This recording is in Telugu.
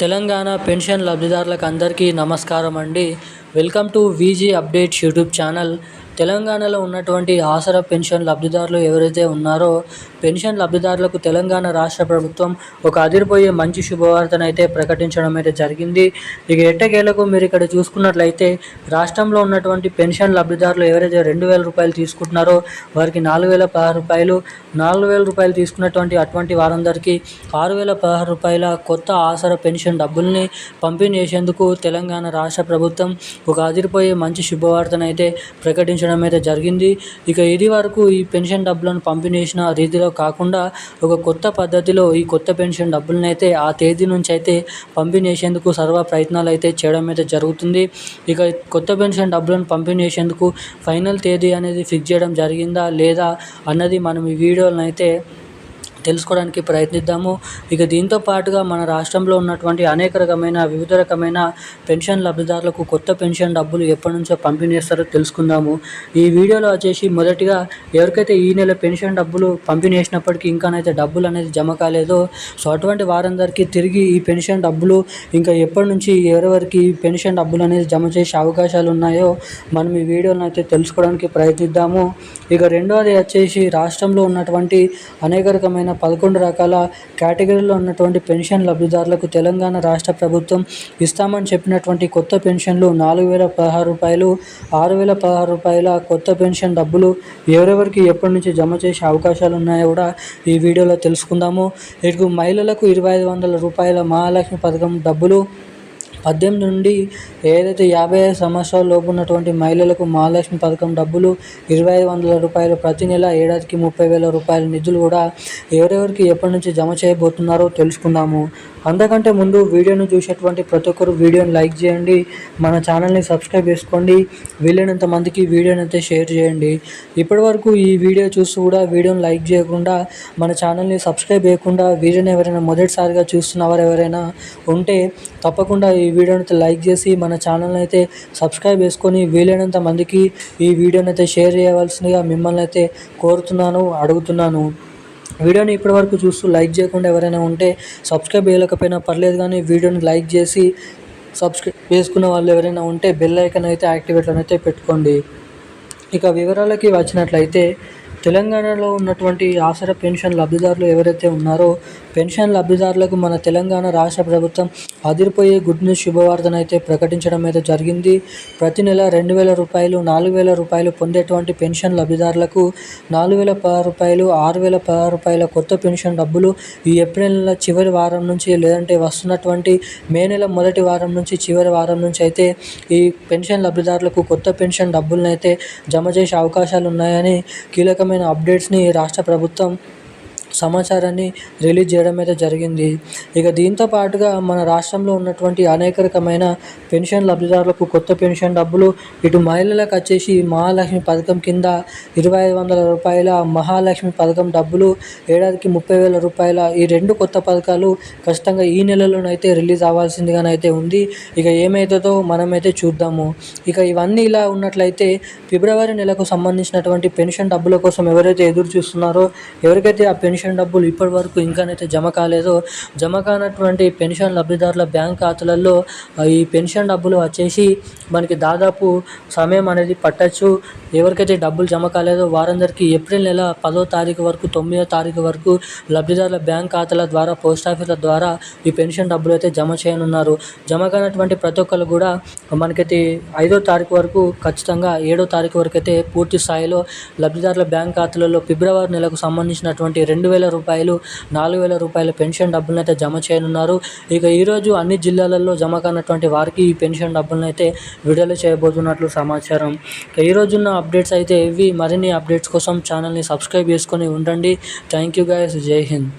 తెలంగాణ పెన్షన్ లబ్ధిదారులకు అందరికీ నమస్కారం అండి. Welcome to VG updates YouTube channel. తెలంగాణలో ఉన్నటువంటి ఆసరా పెన్షన్ లబ్ధిదారులు ఎవరైతే ఉన్నారో పెన్షన్ లబ్ధిదారులకు తెలంగాణ రాష్ట్ర ప్రభుత్వం ఒక అదిరిపోయే మంచి శుభవార్తనైతే ప్రకటించడం అయితే జరిగింది. ఇక ఎట్టకేలకు మీరు ఇక్కడ చూసుకున్నట్లయితే రాష్ట్రంలో ఉన్నటువంటి పెన్షన్ లబ్ధిదారులు ఎవరైతే 2,000 రూపాయలు తీసుకుంటున్నారో వారికి 4,016 రూపాయలు, 4,000 రూపాయలు తీసుకున్నటువంటి అటువంటి వారందరికీ 6,016 రూపాయల కొత్త ఆసరా పెన్షన్ డబ్బుల్ని పంపిణీ చేసేందుకు తెలంగాణ రాష్ట్ర ప్రభుత్వం ఒక అదిరిపోయే మంచి శుభవార్తనైతే ప్రకటించడం అయితే జరిగింది. ఇక ఇది వరకు ఈ పెన్షన్ డబ్బులను పంపిణీ చేసిన రీతిలో కాకుండా ఒక కొత్త పద్ధతిలో ఈ కొత్త పెన్షన్ డబ్బులను అయితే ఆ తేదీ నుంచి అయితే పంపిణీ చేసేందుకు సర్వ ప్రయత్నాలు అయితే చేయడం అయితే జరుగుతుంది. ఇక కొత్త పెన్షన్ డబ్బులను పంపిణీ చేసేందుకు ఫైనల్ తేదీ అనేది ఫిక్స్ చేయడం జరిగిందా లేదా అన్నది మనం ఈ వీడియోలను అయితే తెలుసుకోవడానికి ప్రయత్నిద్దాము. ఇక దీంతో పాటుగా మన రాష్ట్రంలో ఉన్నటువంటి అనేక రకమైన వివిధ రకమైన పెన్షన్ లబ్ధిదారులకు కొత్త పెన్షన్ డబ్బులు ఎప్పటి నుంచో పంపిణీ చేస్తారో తెలుసుకుందాము. ఈ వీడియోలో వచ్చేసి మొదటిగా ఎవరికైతే ఈ నెల పెన్షన్ డబ్బులు పంపిణీ చేసినప్పటికీ ఇంకానైతే డబ్బులు అనేది జమ కాలేదో సో అటువంటి వారందరికీ తిరిగి ఈ పెన్షన్ డబ్బులు ఇంకా ఎప్పటి నుంచి ఎవరెవరికి ఈ పెన్షన్ డబ్బులు అనేది జమ చేసే అవకాశాలు ఉన్నాయో మనం ఈ వీడియోలో అయితే తెలుసుకోవడానికి ప్రయత్నిద్దాము. ఇక రెండవది వచ్చేసి రాష్ట్రంలో ఉన్నటువంటి అనేక రకమైన 11 రకాల కేటగిరీలో ఉన్నటువంటి పెన్షన్ లబ్ధిదారులకు తెలంగాణ రాష్ట్ర ప్రభుత్వం ఇస్తామని చెప్పినటువంటి కొత్త పెన్షన్లు 4,016 రూపాయలు, 6,016 రూపాయల కొత్త పెన్షన్ డబ్బులు ఎవరెవరికి ఎప్పటి నుంచి జమ చేసే అవకాశాలు ఉన్నాయో కూడా ఈ వీడియోలో తెలుసుకుందాము. ఇటు మహిళలకు 2,500 రూపాయల మహాలక్ష్మి పథకం డబ్బులు, 18 నుండి ఏదైతే 55 సంవత్సరాల లోపు ఉన్నటువంటి మహిళలకు మహాలక్ష్మి పథకం డబ్బులు 2,500 రూపాయలు ప్రతి నెల, ఏడాదికి 30,000 రూపాయల నిధులు కూడా ఎవరెవరికి ఎప్పటి నుంచి జమ చేయబోతున్నారో తెలుసుకుందాము. అంతకంటే ముందు వీడియోను చూసేటువంటి ప్రతి ఒక్కరు వీడియోని లైక్ చేయండి, మన ఛానల్ని సబ్స్క్రైబ్ చేసుకోండి, వీలైనంత మందికి వీడియోని అయితే షేర్ చేయండి. ఇప్పటివరకు ఈ వీడియో చూస్తూ కూడా వీడియోని లైక్ చేయకుండా మన ఛానల్ని సబ్స్క్రైబ్ చేయకుండా వీడియోని ఎవరైనా మొదటిసారిగా చూస్తున్నవారు ఎవరైనా ఉంటే తప్పకుండా ఈ వీడియోని అయితే లైక్ చేసి మన ఛానల్ని అయితే సబ్స్క్రైబ్ చేసుకొని వీలైనంత మందికి ఈ వీడియోని అయితే షేర్ చేయవలసిందిగా మిమ్మల్ని అయితే కోరుతున్నాను, అడుగుతున్నాను. వీడియోని ఇప్పటివరకు చూస్తూ లైక్ చేయకుండా ఎవరైనా ఉంటే సబ్స్క్రైబ్ చేయలేకపోయినా పర్లేదు కానీ వీడియోని లైక్ చేసి సబ్స్క్రైబ్ చేసుకున్న వాళ్ళు ఎవరైనా ఉంటే బెల్ ఐకాన్ అయితే యాక్టివేట్లో అయితే పెట్టుకోండి. ఇక వివరాలకి వచ్చినట్లయితే తెలంగాణలో ఉన్నటువంటి ఆసరా పెన్షన్ లబ్ధిదారులు ఎవరైతే ఉన్నారో పెన్షన్ లబ్ధిదారులకు మన తెలంగాణ రాష్ట్ర ప్రభుత్వం అదిరిపోయే గుడ్ న్యూస్ శుభవార్తను అయితే ప్రకటించడం అయితే జరిగింది. ప్రతి నెల 2,000 రూపాయలు, 4,000 రూపాయలు పొందేటువంటి పెన్షన్ లబ్ధిదారులకు 4,016 రూపాయలు, 6,016 రూపాయల కొత్త పెన్షన్ డబ్బులు ఈ ఏప్రిల్ నెల చివరి వారం నుంచి లేదంటే వస్తున్నటువంటి మే నెల మొదటి వారం నుంచి చివరి వారం నుంచి అయితే ఈ పెన్షన్ లబ్ధిదారులకు కొత్త పెన్షన్ డబ్బులను అయితే జమ చేసే అవకాశాలు ఉన్నాయని కీలకమైన అప్డేట్స్ని రాష్ట్ర ప్రభుత్వం సమాచారాన్ని రిలీజ్ చేయడం అయితే జరిగింది. ఇక దీంతో పాటుగా మన రాష్ట్రంలో ఉన్నటువంటి అనేక రకమైన పెన్షన్ లబ్ధిదారులకు కొత్త పెన్షన్ డబ్బులు, ఇటు మహిళలకు వచ్చేసి మహాలక్ష్మి పథకం కింద 2,500 రూపాయల మహాలక్ష్మి పథకం డబ్బులు, ఏడాదికి 30,000 రూపాయల ఈ రెండు కొత్త పథకాలు ఖచ్చితంగా ఈ నెలలోనైతే రిలీజ్ అవ్వాల్సిందిగానైతే ఉంది. ఇక ఏమవుతుందో మనమైతే చూద్దాము. ఇక ఇవన్నీ ఇలా ఉన్నట్లయితే ఫిబ్రవరి నెలకు సంబంధించినటువంటి పెన్షన్ డబ్బుల కోసం ఎవరైతే ఎదురు చూస్తున్నారో, ఎవరికైతే ఆ పెన్షన్ డబ్బులు ఇప్పటి వరకు ఇంకానైతే జమ కాలేదో జమ కానటువంటి పెన్షన్ లబ్ధిదారుల బ్యాంక్ ఖాతాలలో ఈ పెన్షన్ డబ్బులు వచ్చేసి మనకి దాదాపు సమయం అనేది పట్టచ్చు. ఎవరికైతే డబ్బులు జమ కాలేదో వారందరికీ ఏప్రిల్ నెల 10వ తారీఖు వరకు 9వ తారీఖు వరకు లబ్ధిదారుల బ్యాంక్ ఖాతాల ద్వారా పోస్ట్ ఆఫీసుల ద్వారా ఈ పెన్షన్ డబ్బులు అయితే జమ చేయనున్నారు. జమ కానటువంటి ప్రతి ఒక్కరు కూడా మనకైతే 5వ తారీఖు వరకు ఖచ్చితంగా 7వ తారీఖు వరకు అయితే పూర్తి స్థాయిలో లబ్ధిదారుల బ్యాంక్ ఖాతాలలో ఫిబ్రవరి నెలకు సంబంధించినటువంటి 2,000 రూపాయలు, 4,000 రూపాయల పెన్షన్ డబ్బులను అయితే జమ చేయనున్నారు. ఇక ఈరోజు అన్ని జిల్లాలలో జమ కానటువంటి వారికి ఈ పెన్షన్ డబ్బులను అయితే విడుదల చేయబోతున్నట్లు సమాచారం. ఈ రోజున్న అప్డేట్స్ అయితే ఇవి. మరిన్ని అప్డేట్స్ కోసం ఛానల్ని సబ్స్క్రైబ్ చేసుకొని ఉండండి. Thank you guys. జై హింద్.